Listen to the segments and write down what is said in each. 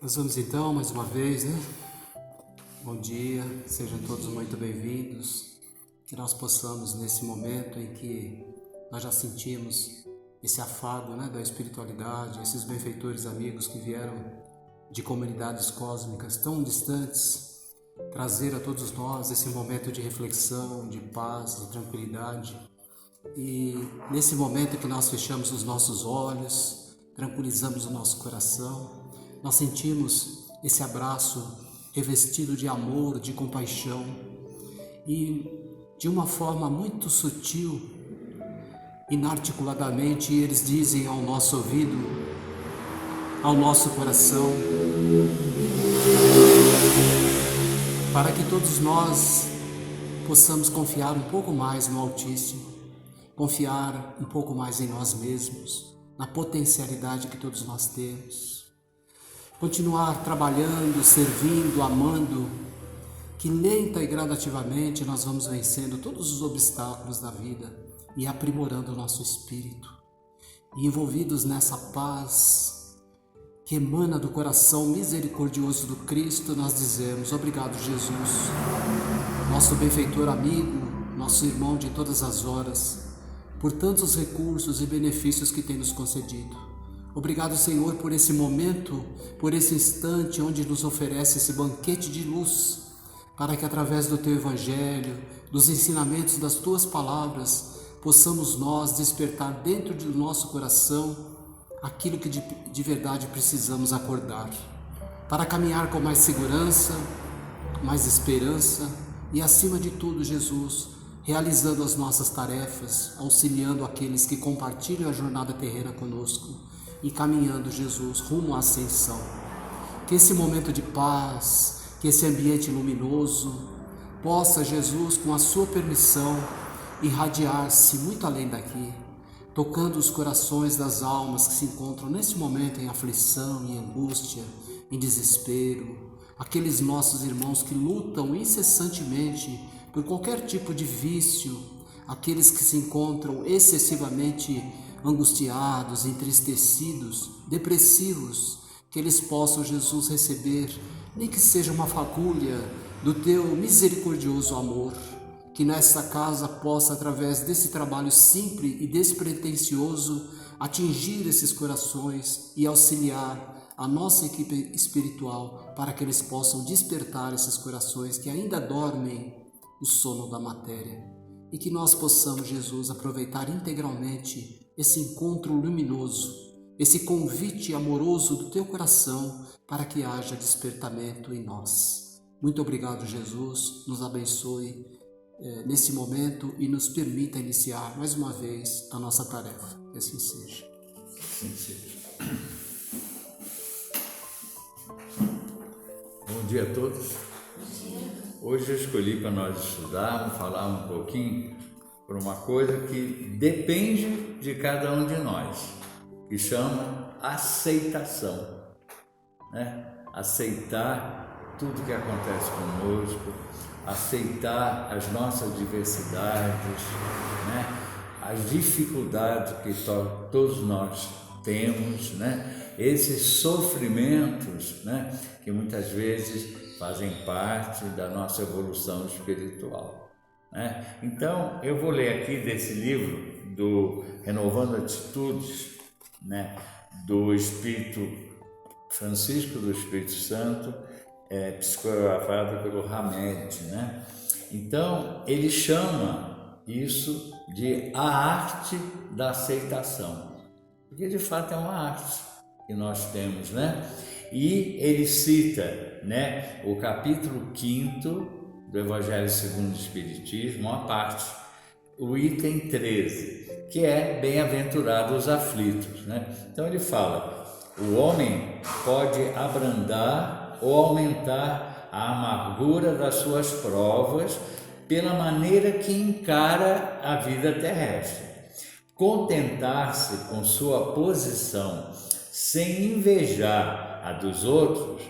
Nós vamos então, mais uma vez, né? Bom dia, sejam todos muito bem-vindos. Que nós possamos, nesse momento em que nós já sentimos esse afago, né, da espiritualidade, esses benfeitores amigos que vieram de comunidades cósmicas tão distantes, trazer a todos nós esse momento de reflexão, de paz, de tranquilidade. E nesse momento que nós fechamos os nossos olhos, tranquilizamos o nosso coração, nós sentimos esse abraço revestido de amor, de compaixão e de uma forma muito sutil, inarticuladamente, eles dizem ao nosso ouvido, ao nosso coração, para que todos nós possamos confiar um pouco mais no Altíssimo, confiar um pouco mais em nós mesmos, na potencialidade que todos nós temos. Continuar trabalhando, servindo, amando, que lenta e gradativamente nós vamos vencendo todos os obstáculos da vida e aprimorando o nosso espírito. E envolvidos nessa paz que emana do coração misericordioso do Cristo, nós dizemos: obrigado, Jesus, nosso benfeitor amigo, nosso irmão de todas as horas, por tantos recursos e benefícios que tem nos concedido. Obrigado, Senhor, por esse momento, por esse instante onde nos oferece esse banquete de luz, para que através do Teu Evangelho, dos ensinamentos das Tuas palavras, possamos nós despertar dentro do nosso coração aquilo que de verdade precisamos acordar, para caminhar com mais segurança, mais esperança e, acima de tudo, Jesus, realizando as nossas tarefas, auxiliando aqueles que compartilham a jornada terrena conosco e caminhando, Jesus, rumo à ascensão. Que esse momento de paz, que esse ambiente luminoso possa, Jesus, com a sua permissão, irradiar-se muito além daqui, tocando os corações das almas que se encontram nesse momento em aflição, em angústia, em desespero, aqueles nossos irmãos que lutam incessantemente por qualquer tipo de vício, aqueles que se encontram excessivamente angustiados, entristecidos, depressivos, que eles possam, Jesus, receber, nem que seja uma fagulha do Teu misericordioso amor, que nesta casa possa, através desse trabalho simples e despretensioso, atingir esses corações e auxiliar a nossa equipe espiritual para que eles possam despertar esses corações que ainda dormem o sono da matéria. E que nós possamos, Jesus, aproveitar integralmente esse encontro luminoso, esse convite amoroso do Teu coração para que haja despertamento em nós. Muito obrigado, Jesus, nos abençoe nesse momento e nos permita iniciar mais uma vez a nossa tarefa. Que assim seja. Assim seja. Bom dia a todos. Hoje eu escolhi para nós estudarmos, falar um pouquinho por uma coisa que depende de cada um de nós, que chama aceitação, né? Aceitar tudo que acontece conosco, aceitar as nossas diversidades, né? As dificuldades que todos nós temos, né? Esses sofrimentos, né? Que muitas vezes fazem parte da nossa evolução espiritual, né? Então, eu vou ler aqui desse livro do Renovando Atitudes, né? Do Espírito Francisco do Espírito Santo, psicografado pelo Hamed, né? Então, ele chama isso de a arte da aceitação, porque de fato é uma arte que nós temos, né? E ele cita, né, o capítulo 5º do Evangelho segundo o Espiritismo, uma parte, o item 13, que é bem-aventurados os aflitos, né? Então ele fala: o homem pode abrandar ou aumentar a amargura das suas provas pela maneira que encara a vida terrestre. Contentar-se com sua posição sem invejar a dos outros,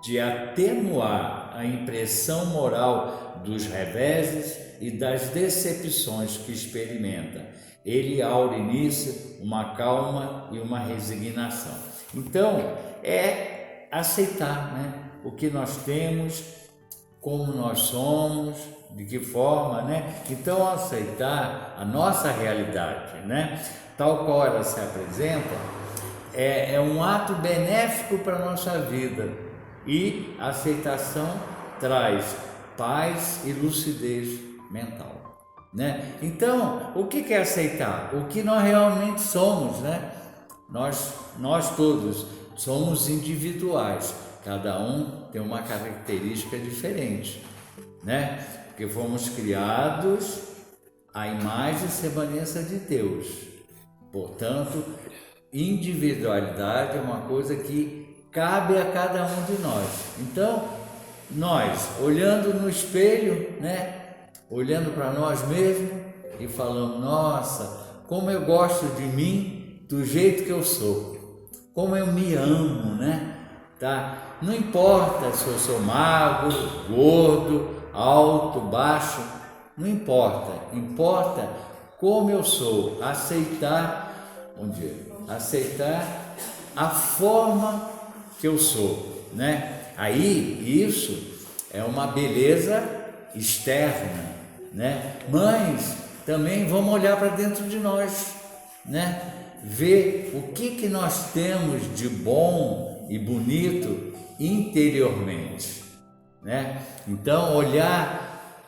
de atenuar a impressão moral dos reveses e das decepções que experimenta. Ele aure nisso uma calma e uma resignação. Então, é aceitar, né? O que nós temos, como nós somos, de que forma, né? Então, aceitar a nossa realidade, né? Tal qual ela se apresenta, é um ato benéfico para a nossa vida, e a aceitação traz paz e lucidez mental, né? Então, o que é aceitar? O que nós realmente somos, né? Nós todos somos individuais, cada um tem uma característica diferente, né? Porque fomos criados à imagem e semelhança de Deus. Portanto, individualidade é uma coisa que cabe a cada um de nós. Então, nós, olhando no espelho, né? Olhando para nós mesmos e falando: nossa, como eu gosto de mim do jeito que eu sou, como eu me amo, né? Tá? Não importa se eu sou magro, gordo, alto, baixo, não importa, importa como eu sou, aceitar a forma que eu sou, né? Aí isso é uma beleza externa, né? Mas também vamos olhar para dentro de nós, né? Ver o que nós temos de bom e bonito interiormente, né? Então, olhar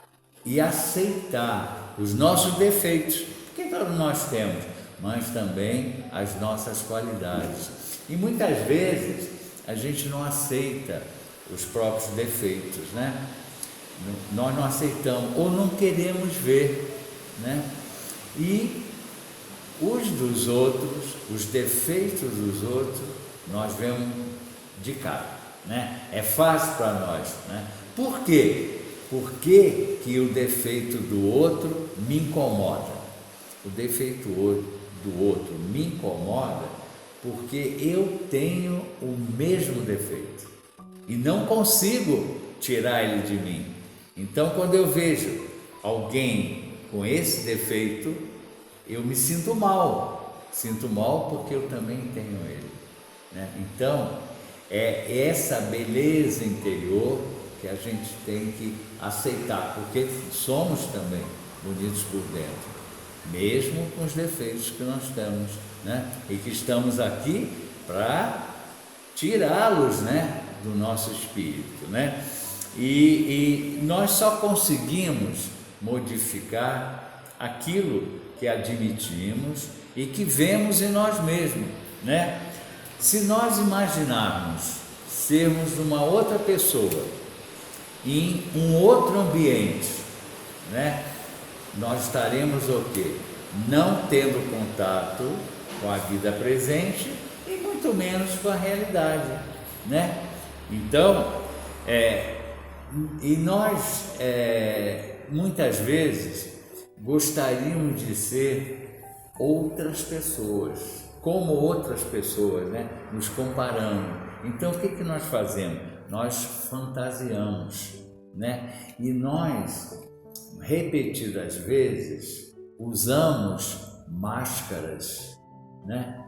e aceitar os nossos defeitos, porque todos nós temos, mas também as nossas qualidades. E muitas vezes a gente não aceita os próprios defeitos, né? Nós não aceitamos ou não queremos ver, né? E os dos outros, os defeitos dos outros, nós vemos de cara, né? É fácil para nós, né? Por quê? Por que o defeito do outro me incomoda? O defeito do outro me incomoda porque eu tenho o mesmo defeito e não consigo tirar ele de mim. Então, quando eu vejo alguém com esse defeito, eu me sinto mal porque eu também tenho ele, né? Então, é essa beleza interior que a gente tem que aceitar, porque somos também bonitos por dentro, mesmo com os defeitos que nós temos, né? E que estamos aqui para tirá-los, né, do nosso espírito, né? E nós só conseguimos modificar aquilo que admitimos e que vemos em nós mesmos, né? Se nós imaginarmos sermos uma outra pessoa em um outro ambiente, né? Nós estaremos o quê? Não tendo contato com a vida presente e muito menos com a realidade, né? Então, e nós muitas vezes gostaríamos de ser outras pessoas, como outras pessoas, né? Nos comparando. Então, o que nós fazemos? Nós fantasiamos, né? E nós, repetidas vezes, usamos máscaras, né?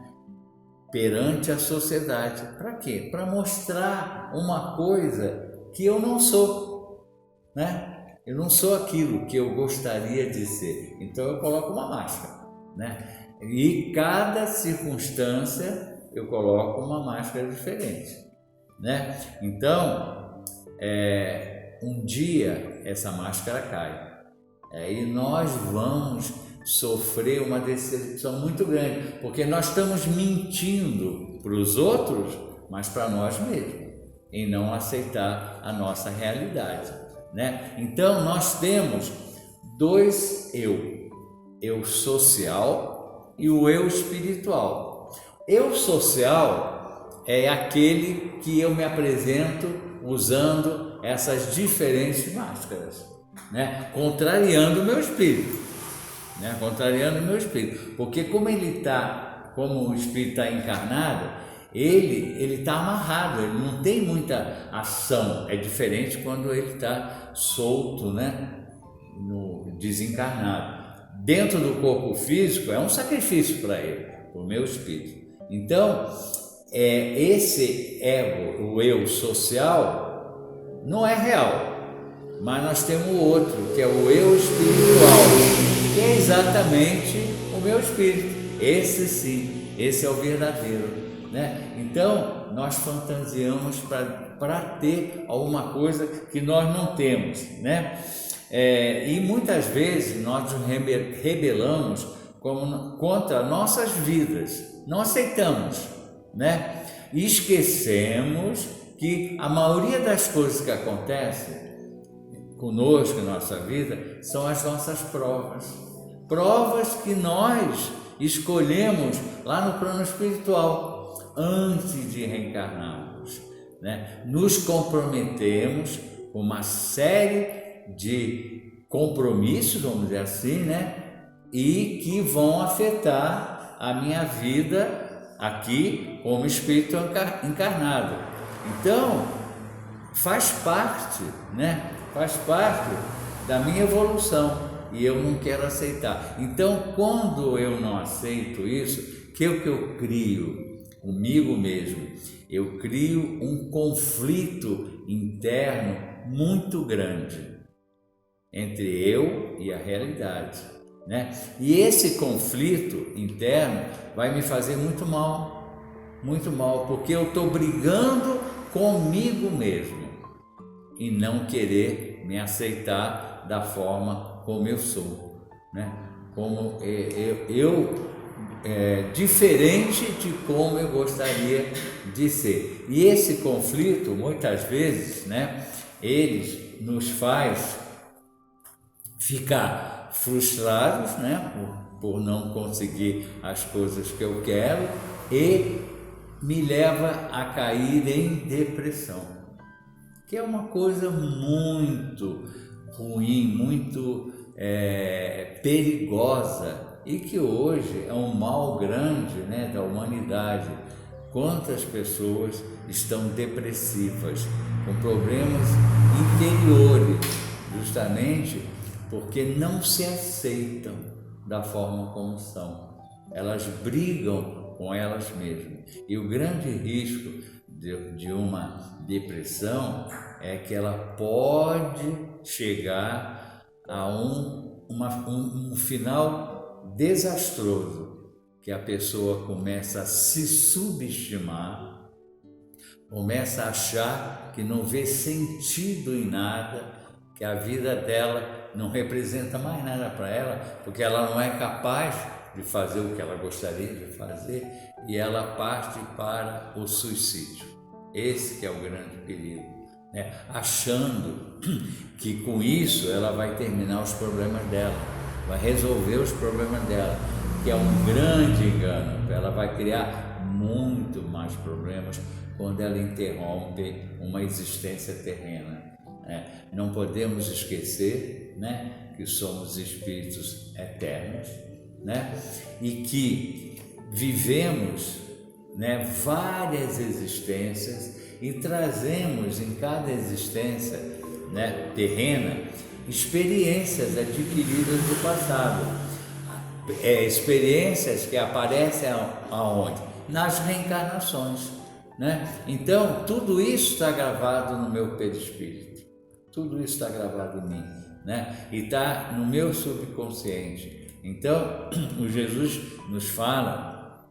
Perante a sociedade. Para quê? Para mostrar uma coisa que eu não sou, né? Eu não sou aquilo que eu gostaria de ser. Então eu coloco uma máscara, né? E cada circunstância eu coloco uma máscara diferente, né? Então, um dia essa máscara cai, e nós vamos sofrer uma decepção muito grande, porque nós estamos mentindo para os outros, mas para nós mesmos, em não aceitar a nossa realidade, né? Então nós temos dois eu social e o eu espiritual. Eu social é aquele que eu me apresento usando essas diferentes máscaras, né? Contrariando o meu espírito, né? Contrariando o meu espírito, porque como o espírito está encarnado, ele está amarrado, ele não tem muita ação. É diferente quando ele está solto, né? No desencarnado. Dentro do corpo físico é um sacrifício para ele, para o meu espírito. Então, esse ego, o eu social, não é real, mas nós temos o outro, que é o eu espiritual, que é exatamente o meu espírito. Esse sim, esse é o verdadeiro, né? Então nós fantasiamos para ter alguma coisa que nós não temos, né? E muitas vezes nós nos rebelamos contra nossas vidas, não aceitamos, né? E esquecemos que a maioria das coisas que acontecem conosco em nossa vida são as nossas provas que nós escolhemos lá no plano espiritual antes de reencarnarmos, né? Nos comprometemos com uma série de compromissos, vamos dizer assim, né? E que vão afetar a minha vida aqui como espírito encarnado. Então, faz parte, né? Faz parte da minha evolução e eu não quero aceitar. Então, quando eu não aceito isso, que eu crio comigo mesmo? Eu crio um conflito interno muito grande entre eu e a realidade, né? E esse conflito interno vai me fazer muito mal, porque eu estou brigando comigo mesmo e não querer me aceitar da forma como eu sou, né? Como diferente de como eu gostaria de ser. E esse conflito, muitas vezes, né, ele nos faz ficar frustrados, né, por não conseguir as coisas que eu quero, e me leva a cair em depressão, que é uma coisa muito ruim, muito perigosa, e que hoje é um mal grande, né, da humanidade. Quantas pessoas estão depressivas, com problemas interiores, justamente porque não se aceitam da forma como são. Elas brigam com elas mesmas. E o grande risco de uma depressão é que ela pode chegar a um final desastroso, que a pessoa começa a se subestimar, começa a achar que não vê sentido em nada, que a vida dela não representa mais nada para ela, porque ela não é capaz de fazer o que ela gostaria de fazer, e ela parte para o suicídio. Esse que é o grande perigo, né? Achando que com isso ela vai terminar os problemas dela, vai resolver os problemas dela, que é um grande engano. Ela vai criar muito mais problemas quando ela interrompe uma existência terrena. Não podemos esquecer, né, que somos espíritos eternos, né, e que vivemos, né, várias existências e trazemos em cada existência, né, terrena, experiências adquiridas do passado, experiências que aparecem aonde? Nas reencarnações, né? Então tudo isso está gravado no meu perispírito. Tudo isso está gravado em mim, né? E está no meu subconsciente. Então, o Jesus nos fala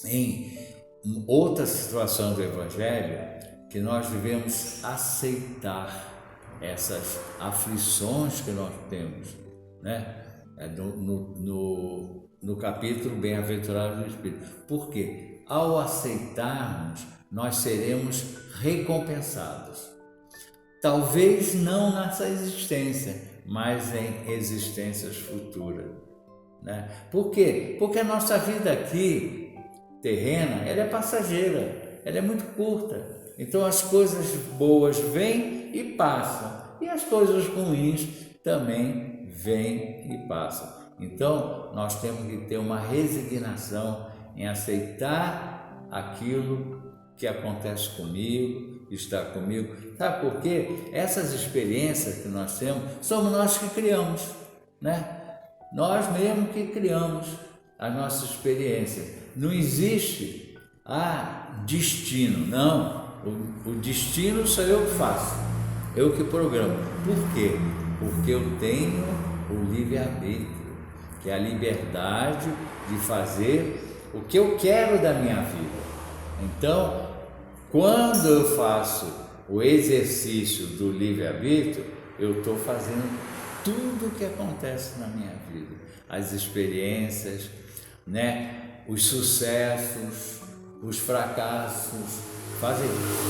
em outra situação do Evangelho que nós devemos aceitar essas aflições que nós temos, né? No capítulo Bem-aventurado do Espírito. Por quê? Ao aceitarmos, nós seremos recompensados. Talvez não nessa existência, mas em existências futuras, né? Por quê? Porque a nossa vida aqui, terrena, ela é passageira, ela é muito curta. Então as coisas boas vêm e passam, e as coisas ruins também vêm e passam. Então nós temos que ter uma resignação em aceitar aquilo que acontece comigo, está comigo. Sabe por quê? Essas experiências que nós temos, somos nós que criamos, né? Nós mesmos que criamos as nossas experiências. Não existe destino. Não, o destino sou eu que faço, eu que programo. Por quê? Porque eu tenho o livre-arbítrio, que é a liberdade de fazer o que eu quero da minha vida. Então, quando eu faço o exercício do livre-arbítrio, eu estou fazendo tudo o que acontece na minha vida, as experiências, né? Os sucessos, os fracassos,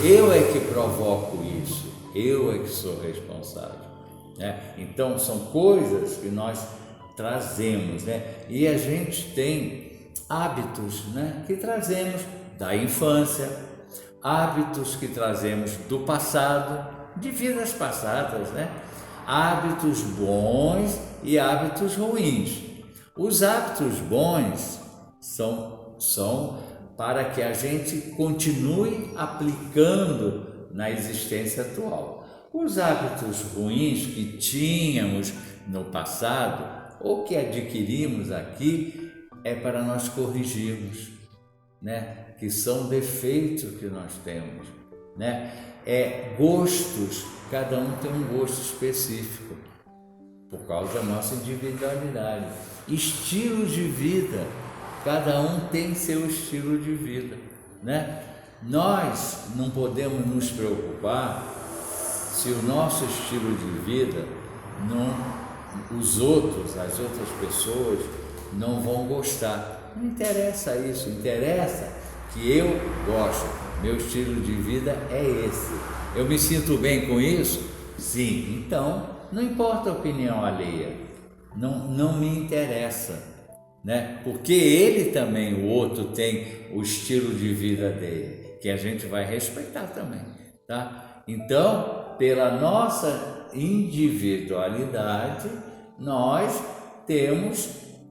eu é que provoco isso, eu é que sou responsável, né? Então são coisas que nós trazemos, né? E a gente tem hábitos, né? Que trazemos da infância, hábitos que trazemos do passado, de vidas passadas, né? Hábitos bons e hábitos ruins. Os hábitos bons são para que a gente continue aplicando na existência atual. Os hábitos ruins que tínhamos no passado ou que adquirimos aqui é para nós corrigirmos, né? Que são defeitos que nós temos, né? Gostos, cada um tem um gosto específico por causa da nossa individualidade. Estilos de vida, cada um tem seu estilo de vida, né? Nós não podemos nos preocupar se o nosso estilo de vida as outras pessoas não vão gostar. Não interessa isso, interessa que eu gosto. Meu estilo de vida é esse. Eu me sinto bem com isso? Sim. Então, não importa a opinião alheia, não me interessa, né? Porque ele também, o outro, tem o estilo de vida dele, que a gente vai respeitar também, tá? Então, pela nossa individualidade, nós temos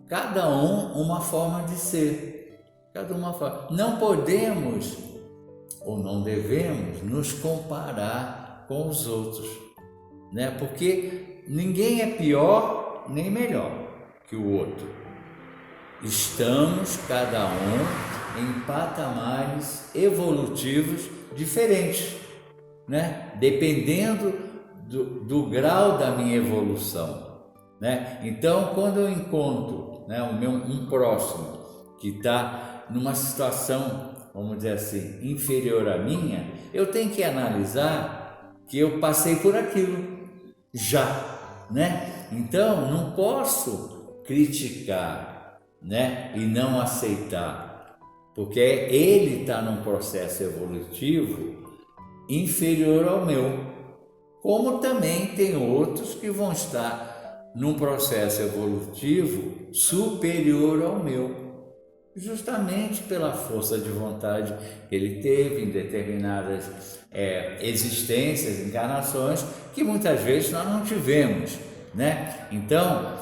cada um uma forma de ser, cada uma forma. Não podemos ou não devemos nos comparar com os outros, né? Porque ninguém é pior nem melhor que o outro. Estamos cada um em patamares evolutivos diferentes, né? Dependendo do grau da minha evolução, né? Então, quando eu encontro, né, um próximo que está numa situação, vamos dizer assim, inferior à minha, eu tenho que analisar que eu passei por aquilo já, né? Então, não posso criticar, né, e não aceitar, porque ele está num processo evolutivo inferior ao meu, como também tem outros que vão estar num processo evolutivo superior ao meu, justamente pela força de vontade que ele teve em determinadas existências, encarnações, que muitas vezes nós não tivemos, né? Então,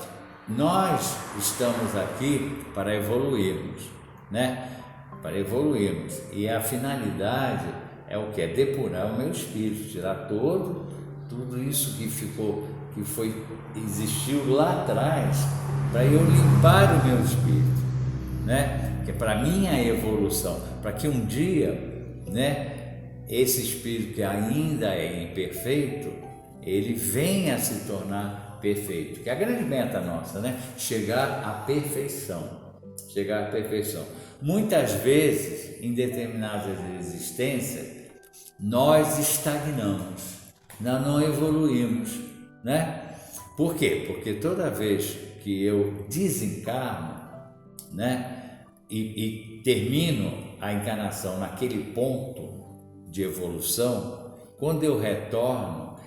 nós estamos aqui para evoluirmos, né? Para evoluirmos. E a finalidade é o que? É depurar o meu espírito, tirar tudo isso que existiu lá atrás, para eu limpar o meu espírito, né? Que é para minha evolução, para que um dia, né, esse espírito que ainda é imperfeito, ele venha a se tornar perfeito, que é a grande meta nossa, né? Chegar à perfeição, Muitas vezes, em determinadas existências, nós estagnamos, nós não evoluímos, né? Por quê? Porque toda vez que eu desencarno, né, e termino a encarnação naquele ponto de evolução, quando eu retorno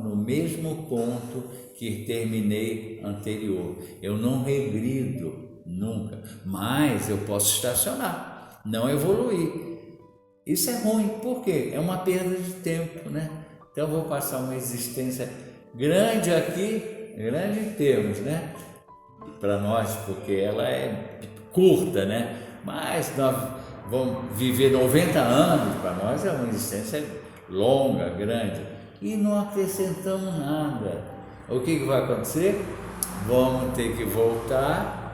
no mesmo ponto que terminei anterior. Eu não regrido nunca, mas eu posso estacionar, não evoluir. Isso é ruim, por quê? É uma perda de tempo, né? Então eu vou passar uma existência grande aqui, grande em termos, né? Para nós, porque ela é curta, né? Mas nós vamos viver 90 anos, para nós é uma existência longa, grande, e não acrescentamos nada. O que vai acontecer? Vamos ter que voltar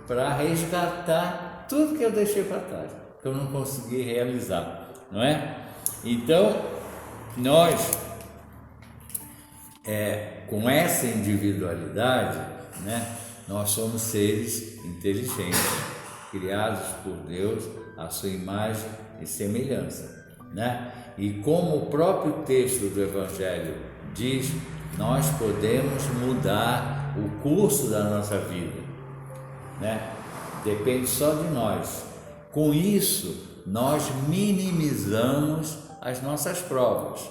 para resgatar tudo que eu deixei para trás. que eu não consegui realizar, não é? Então, nós, com essa individualidade, né, nós somos seres inteligentes, criados por Deus à sua imagem e semelhança, né? E como o próprio texto do Evangelho diz, nós podemos mudar o curso da nossa vida, né? Depende só de nós. Com isso, nós minimizamos as nossas provas.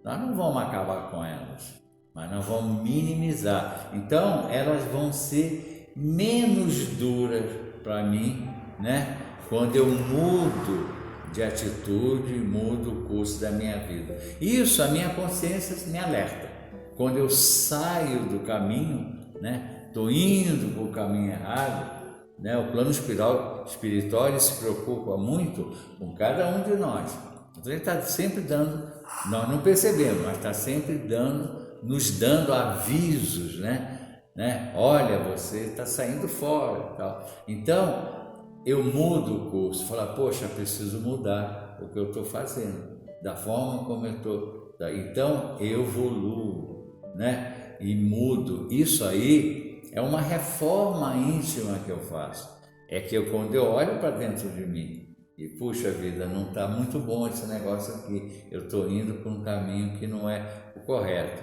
Nós não vamos acabar com elas, mas nós vamos minimizar. Então, elas vão ser menos duras para mim, né? Quando eu mudo de atitude, mudo o curso da minha vida. Isso, a minha consciência me alerta. Quando eu saio do caminho, né? Estou indo para o caminho errado, né? O plano espiritual ele se preocupa muito com cada um de nós. Então ele está sempre dando, nós não percebemos, mas está sempre nos dando avisos, né? Olha, você está saindo fora e tal. Então, eu mudo o curso, falo, poxa, preciso mudar o que eu estou fazendo, da forma como eu estou. Então, eu evoluo, né? E mudo. Isso aí é uma reforma íntima que eu faço. É que quando eu olho para dentro de mim e, puxa vida, não está muito bom esse negócio aqui, eu estou indo por um caminho que não é o correto.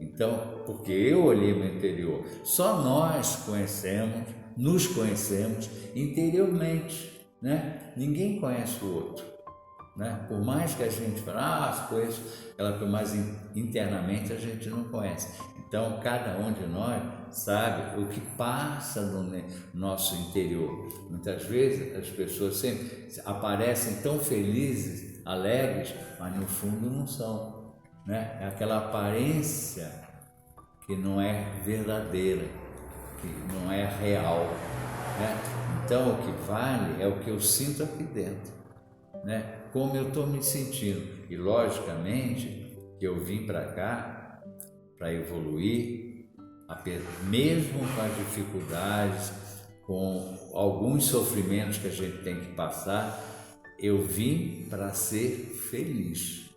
Então, porque eu olhei meu interior, só nós nos conhecemos interiormente, né? Ninguém conhece o outro, né? Por mais que a gente fale, conheço ela, mas internamente a gente não conhece. Então, cada um de nós sabe o que passa no nosso interior. Muitas vezes as pessoas sempre aparecem tão felizes, alegres, mas no fundo não são, né? É aquela aparência que não é verdadeira, que não é real, né? Então, o que vale é o que eu sinto aqui dentro, né? Como eu estou me sentindo. E, logicamente, que eu vim para cá para evoluir, mesmo com as dificuldades, com alguns sofrimentos que a gente tem que passar, eu vim para ser feliz,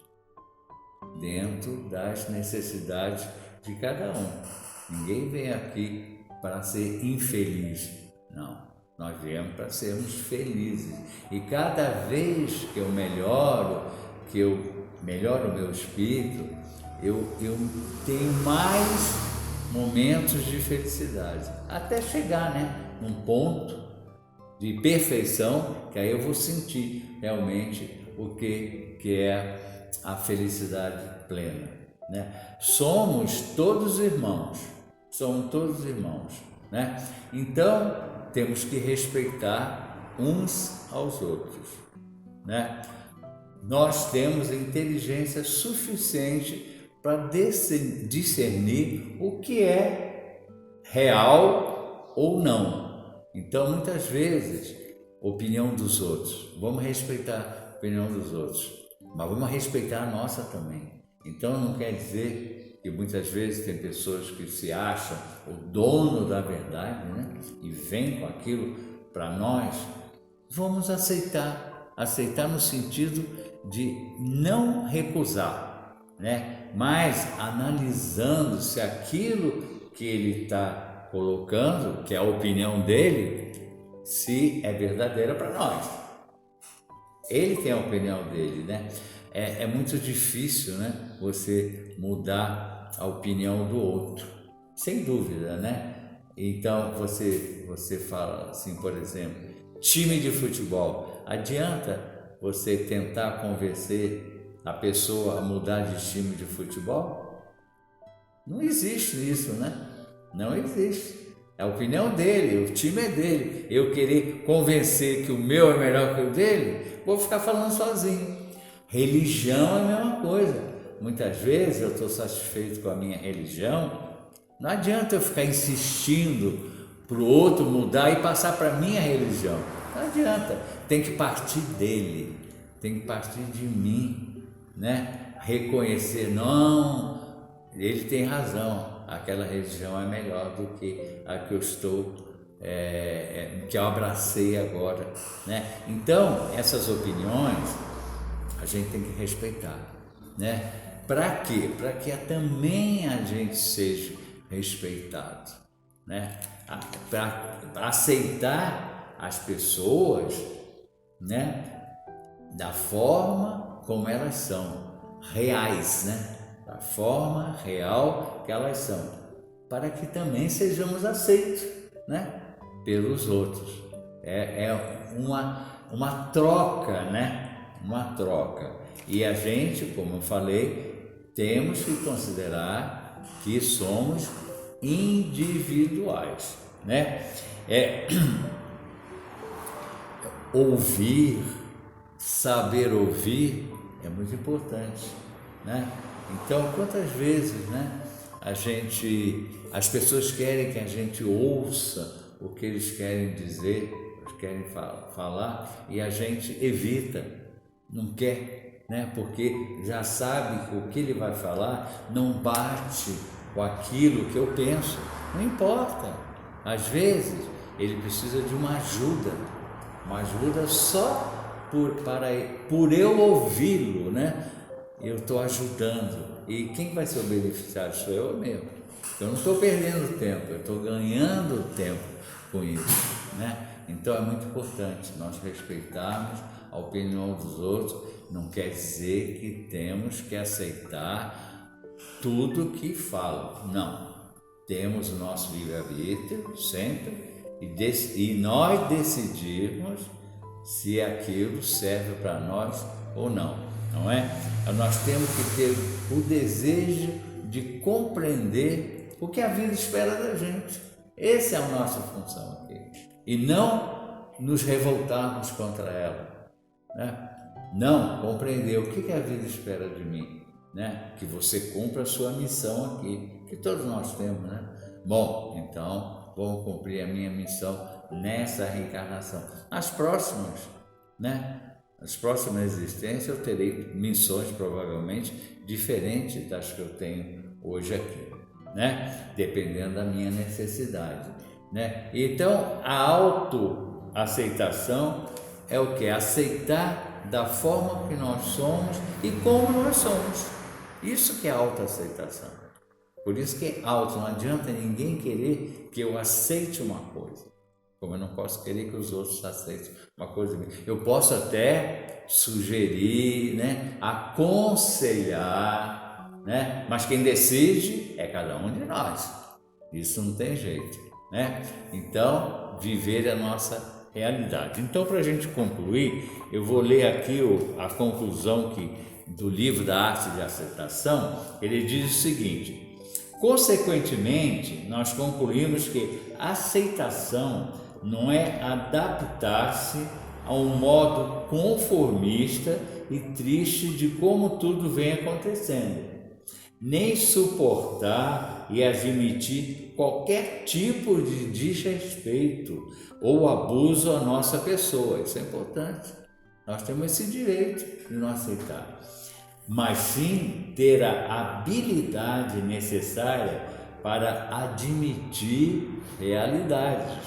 dentro das necessidades de cada um. Ninguém vem aqui para ser infeliz, não. Nós viemos para sermos felizes. E cada vez que eu melhoro o meu espírito, eu tenho mais momentos de felicidade, até chegar, né, num ponto de perfeição, que aí eu vou sentir realmente o que é a felicidade plena, né? Somos todos irmãos, né? Então, temos que respeitar uns aos outros, né? Nós temos inteligência suficiente para discernir o que é real ou não. Então, muitas vezes, opinião dos outros, vamos respeitar a opinião dos outros, mas vamos respeitar a nossa também. Então, não quer dizer que muitas vezes tem pessoas que se acham o dono da verdade, né? E vêm com aquilo para nós. Vamos aceitar no sentido de não recusar, né? Mas analisando se aquilo que ele está colocando, que é a opinião dele, se é verdadeira para nós. Ele tem a opinião dele, né? É muito difícil, né, você mudar a opinião do outro, sem dúvida, né? Então você fala assim, por exemplo, time de futebol, adianta você tentar convencer a pessoa a mudar de time de futebol? Não existe isso, né? Não existe. É a opinião dele, o time é dele. Eu querer convencer que o meu é melhor que o dele, vou ficar falando sozinho. Religião é a mesma coisa. Muitas vezes eu estou satisfeito com a minha religião, não adianta eu ficar insistindo para o outro mudar e passar para a minha religião. Não adianta. Tem que partir dele, tem que partir de mim, né? Reconhecer, não, ele tem razão, aquela religião é melhor do que a que eu estou que eu abracei agora, né? Então, essas opiniões a gente tem que respeitar, né? Para quê? Para que também a gente seja respeitado, né? Para aceitar as pessoas, né? Da forma como elas são, reais, né? Da forma real que elas são, para que também sejamos aceitos, né? Pelos outros. É uma troca, né? Uma troca. E a gente, como eu falei, temos que considerar que somos individuais, né? Ouvir, saber ouvir é muito importante, né? Então, quantas vezes, né, as pessoas querem que a gente ouça o que eles querem dizer, eles querem falar, e a gente evita, não quer, né? Porque já sabe que o que ele vai falar não bate com aquilo que eu penso. Não importa. Às vezes ele precisa de uma ajuda só por eu ouvi-lo, né? Eu estou ajudando. E quem vai ser o beneficiário sou eu mesmo. Eu não estou perdendo tempo, eu estou ganhando tempo com isso, né? Então é muito importante nós respeitarmos a opinião dos outros. Não quer dizer que temos que aceitar tudo que falam. Não. Temos o nosso livre-arbítrio sempre e nós decidimos se aquilo serve para nós ou não, não é? Nós temos que ter o desejo de compreender o que a vida espera da gente. Essa é a nossa função aqui. E não nos revoltarmos contra ela, né? Não, compreender o que a vida espera de mim, né? Que você cumpra a sua missão aqui, que todos nós temos, né? Bom, então vou cumprir a minha missão nessa reencarnação. As próximas, né? As próximas existências eu terei missões provavelmente diferentes das que eu tenho hoje aqui, né? Dependendo da minha necessidade, né? Então a autoaceitação é o que? Aceitar da forma que nós somos e como nós somos. Isso que é autoaceitação. Por isso que é auto, não adianta ninguém querer que eu aceite uma coisa, como eu não posso querer que os outros aceitem uma coisa minha. Eu posso até sugerir, né, aconselhar, né, mas quem decide é cada um de nós. Isso não tem jeito, né? Então, viver a nossa realidade. Então, para a gente concluir, eu vou ler aqui a conclusão do livro da Arte de Aceitação. Ele diz o seguinte: consequentemente, nós concluímos que a aceitação não é adaptar-se a um modo conformista e triste de como tudo vem acontecendo, nem suportar e admitir qualquer tipo de desrespeito ou abuso à nossa pessoa. Isso é importante. Nós temos esse direito de não aceitar, mas sim ter a habilidade necessária para admitir realidades,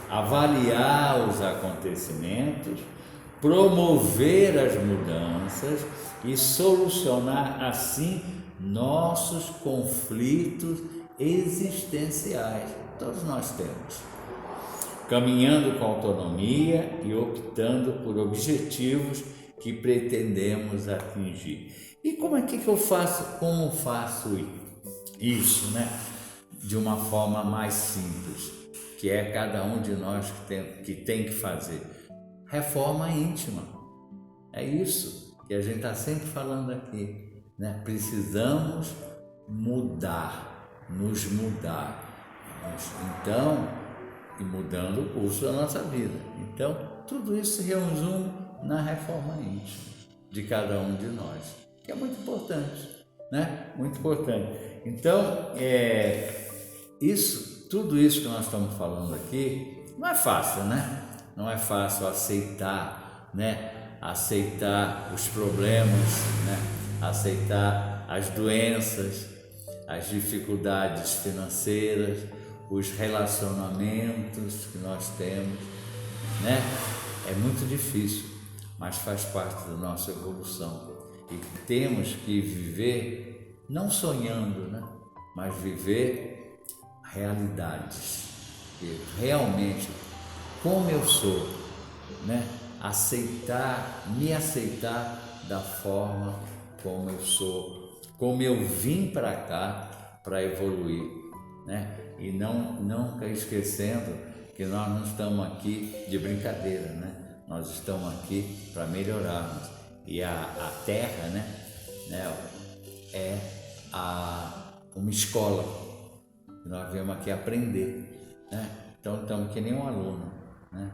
avaliar os acontecimentos, promover as mudanças e solucionar assim nossos conflitos existenciais. Todos nós temos. Caminhando com autonomia e optando por objetivos que pretendemos atingir. E como é que eu faço? Como faço isso, né? De uma forma mais simples, que é cada um de nós que tem que fazer. Reforma íntima. É isso que a gente está sempre falando aqui, né? Precisamos mudar, nos mudar. Então, e mudando o curso da nossa vida. Então, tudo isso se resume na reforma íntima de cada um de nós, que é muito importante, né? Muito importante. Então, tudo isso que nós estamos falando aqui não é fácil, né? Não é fácil aceitar, né? Aceitar os problemas, né? Aceitar as doenças, as dificuldades financeiras, os relacionamentos que nós temos, né? É muito difícil, mas faz parte da nossa evolução. E temos que viver, não sonhando, né? Mas viver realidades. E realmente, como eu sou, né? Me aceitar da forma como eu sou, como eu vim para cá para evoluir, né? E nunca esquecendo que nós não estamos aqui de brincadeira, né? Nós estamos aqui para melhorarmos. E a Terra, né, é uma escola que nós viemos aqui aprender, né? Então estamos que nem um aluno, né?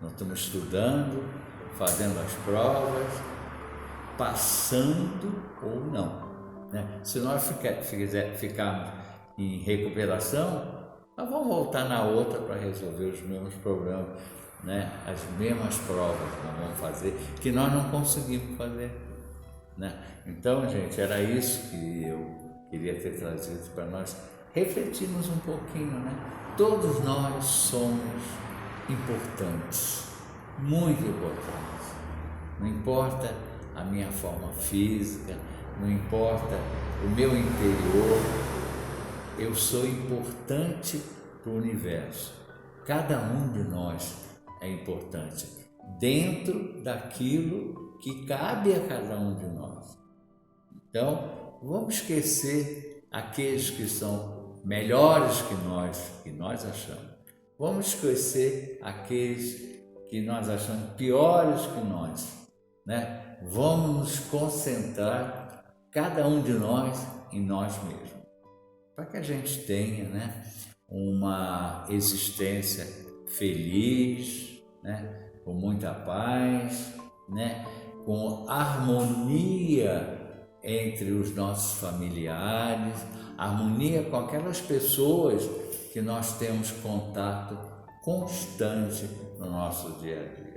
Nós estamos estudando, fazendo as provas, passando ou não, né? Se nós ficarmos em recuperação, nós vamos voltar na outra para resolver os mesmos problemas, né? As mesmas provas que nós vamos fazer, que nós não conseguimos fazer, né? Então, gente, era isso que eu queria ter trazido para nós refletirmos um pouquinho, né? Todos nós somos importantes, muito importantes. Não importa a minha forma física, não importa o meu interior, eu sou importante para o universo. Cada um de nós é importante dentro daquilo que cabe a cada um de nós. Então, vamos esquecer aqueles que são melhores que nós achamos. Vamos esquecer aqueles que nós achamos piores que nós, né? Vamos nos concentrar, cada um de nós, em nós mesmos, para que a gente tenha, né, uma existência feliz, né, com muita paz, né, com harmonia entre os nossos familiares, harmonia com aquelas pessoas que nós temos contato constante no nosso dia a dia.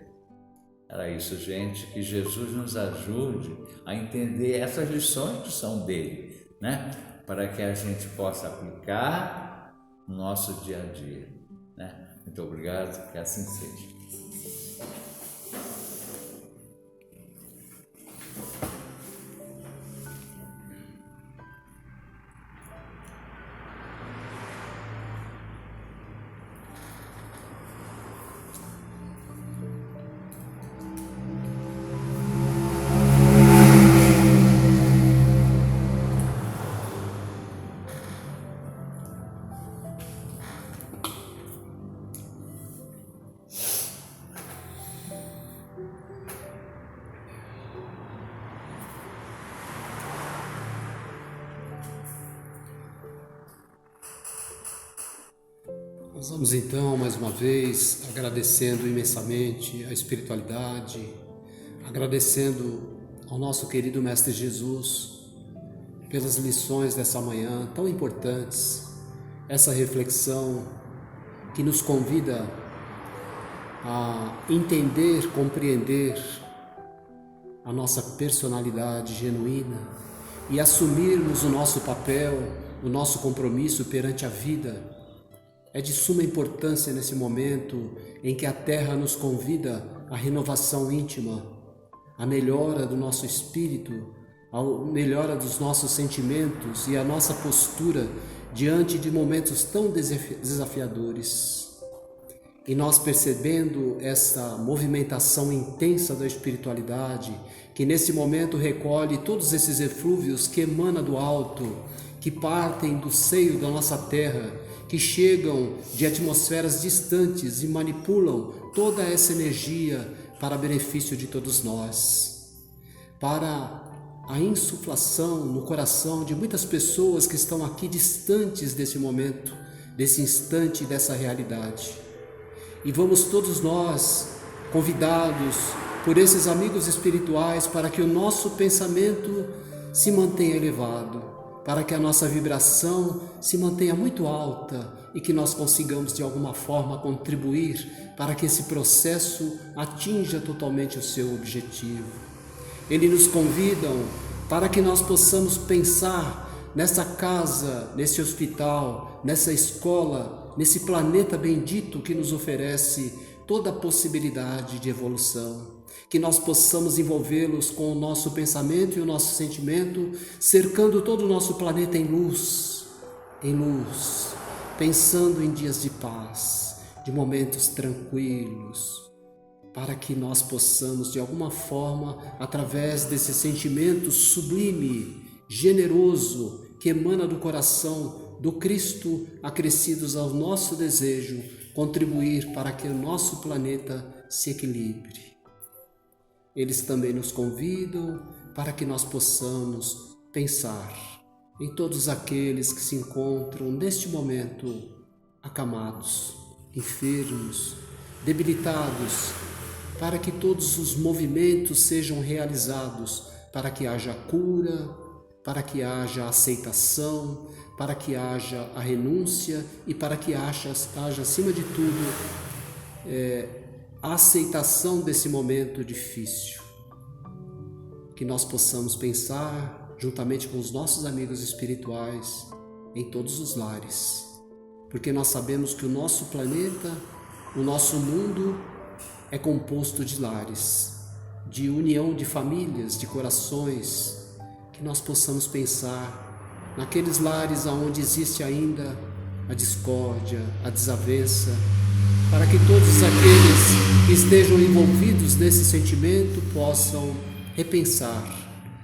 Era isso, gente, que Jesus nos ajude a entender essas lições que são dele, né, para que a gente possa aplicar no nosso dia a dia, né? Muito obrigado, que assim seja. Nós vamos então, mais uma vez, agradecendo imensamente a espiritualidade, agradecendo ao nosso querido Mestre Jesus pelas lições dessa manhã tão importantes, essa reflexão que nos convida a entender, compreender a nossa personalidade genuína e assumirmos o nosso papel, o nosso compromisso perante a vida. É de suma importância nesse momento em que a Terra nos convida à renovação íntima, à melhora do nosso espírito, à melhora dos nossos sentimentos e à nossa postura diante de momentos tão desafiadores. E nós, percebendo essa movimentação intensa da espiritualidade, que nesse momento recolhe todos esses eflúvios que emanam do alto, que partem do seio da nossa terra, que chegam de atmosferas distantes e manipulam toda essa energia para benefício de todos nós, para a insuflação no coração de muitas pessoas que estão aqui distantes desse momento, desse instante, dessa realidade. E vamos todos nós, convidados por esses amigos espirituais, para que o nosso pensamento se mantenha elevado, para que a nossa vibração se mantenha muito alta e que nós consigamos de alguma forma contribuir para que esse processo atinja totalmente o seu objetivo. Eles nos convidam para que nós possamos pensar nessa casa, nesse hospital, nessa escola nesse planeta bendito que nos oferece toda a possibilidade de evolução. Que nós possamos envolvê-los com o nosso pensamento e o nosso sentimento, cercando todo o nosso planeta em luz, pensando em dias de paz, de momentos tranquilos, para que nós possamos, de alguma forma, através desse sentimento sublime, generoso, que emana do coração do Cristo, acrescidos ao nosso desejo, contribuir para que o nosso planeta se equilibre. Eles também nos convidam para que nós possamos pensar em todos aqueles que se encontram neste momento acamados, enfermos, debilitados, para que todos os movimentos sejam realizados, para que haja cura, para que haja aceitação, para que haja a renúncia e para que haja acima de tudo, a aceitação desse momento difícil. Que nós possamos pensar, juntamente com os nossos amigos espirituais, em todos os lares, porque nós sabemos que o nosso planeta, o nosso mundo é composto de lares, de união de famílias, de corações, que nós possamos pensar naqueles lares onde existe ainda a discórdia, a desavença, para que todos aqueles que estejam envolvidos nesse sentimento possam repensar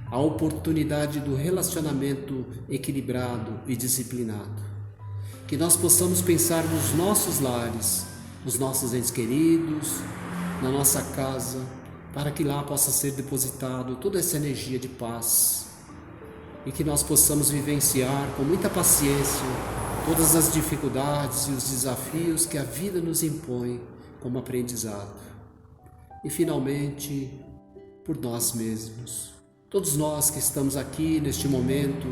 a oportunidade do relacionamento equilibrado e disciplinado. Que nós possamos pensar nos nossos lares, nos nossos entes queridos, na nossa casa, para que lá possa ser depositado toda essa energia de paz e que nós possamos vivenciar com muita paciência todas as dificuldades e os desafios que a vida nos impõe como aprendizado. E finalmente, por nós mesmos, todos nós que estamos aqui neste momento,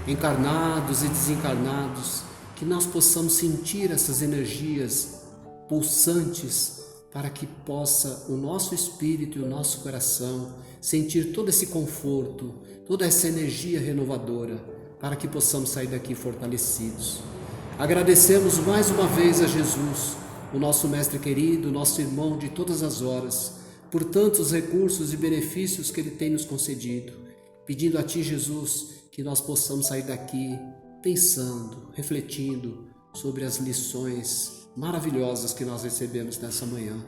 encarnados e desencarnados, que nós possamos sentir essas energias pulsantes para que possa o nosso espírito e o nosso coração sentir todo esse conforto, toda essa energia renovadora, para que possamos sair daqui fortalecidos. Agradecemos mais uma vez a Jesus, o nosso mestre querido, nosso irmão de todas as horas, por tantos recursos e benefícios que Ele tem nos concedido, pedindo a Ti, Jesus, que nós possamos sair daqui pensando, refletindo sobre as lições maravilhosas que nós recebemos nessa manhã,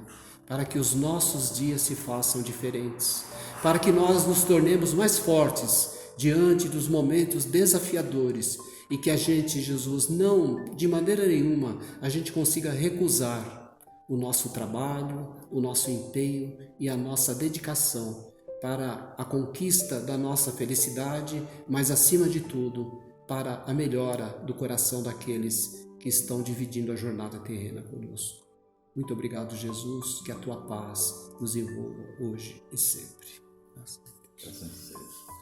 para que os nossos dias se façam diferentes, para que nós nos tornemos mais fortes diante dos momentos desafiadores e que a gente, Jesus, não, de maneira nenhuma, a gente consiga recusar o nosso trabalho, o nosso empenho e a nossa dedicação para a conquista da nossa felicidade, mas acima de tudo, para a melhora do coração daqueles que estão dividindo a jornada terrena conosco. Muito obrigado, Jesus, que a Tua paz nos envolva hoje e sempre. Que assim seja.